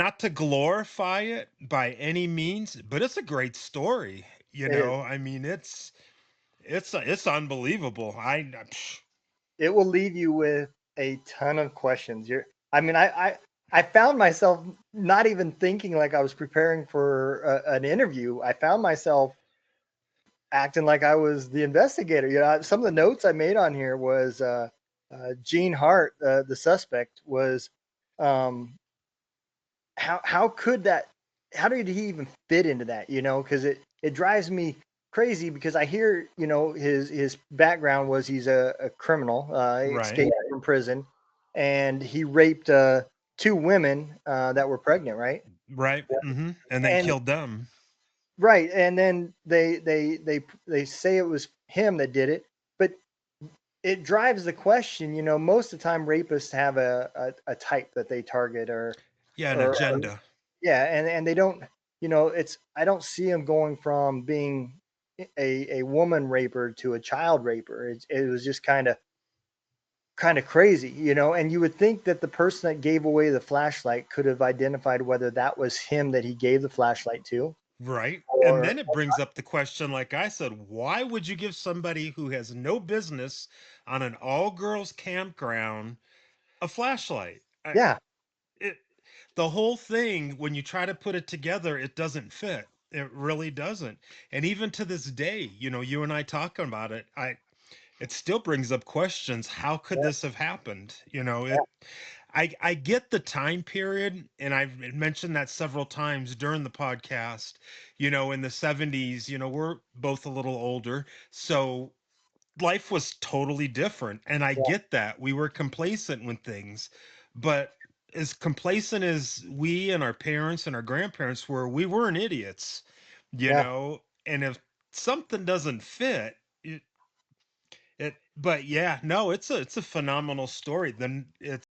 not to glorify it by any means, but it's a great story. It is. I mean, it's unbelievable. It will leave you with a ton of questions. I mean, I found myself not even thinking like I was preparing for an interview. I found myself acting like I was the investigator. Some of the notes I made on here was Gene Hart, the suspect, was um, how could that? How did he even fit into that? Because it drives me crazy because I hear his background was he's a criminal, he Right, escaped from prison, and he raped two women that were pregnant, right? right, and then And killed them. right, and then they say it was him that did it, but it drives the question. Most of the time rapists have a type that they target, Yeah, an or agenda. yeah, and they don't. It's I don't see them going from being a woman raper to a child raper. It was just kind of crazy. And you would think that the person that gave away the flashlight could have identified whether that was him that he gave the flashlight to, Right. And or then it brings up the question, like I said, why would you give somebody who has no business on an all girls campground a flashlight? yeah, It, the whole thing, when you try to put it together, it doesn't fit. It really doesn't. And even to this day, you and I talking about it, it still brings up questions. How could yeah, this have happened? yeah, I get the time period, and I've mentioned that several times during the podcast. In the 70s, we're both a little older, so life was totally different, and I yeah, get that. We were complacent with things, but as complacent as we and our parents and our grandparents were, we weren't idiots, yeah. and if something doesn't fit, it but yeah, no, it's a phenomenal story. Then it's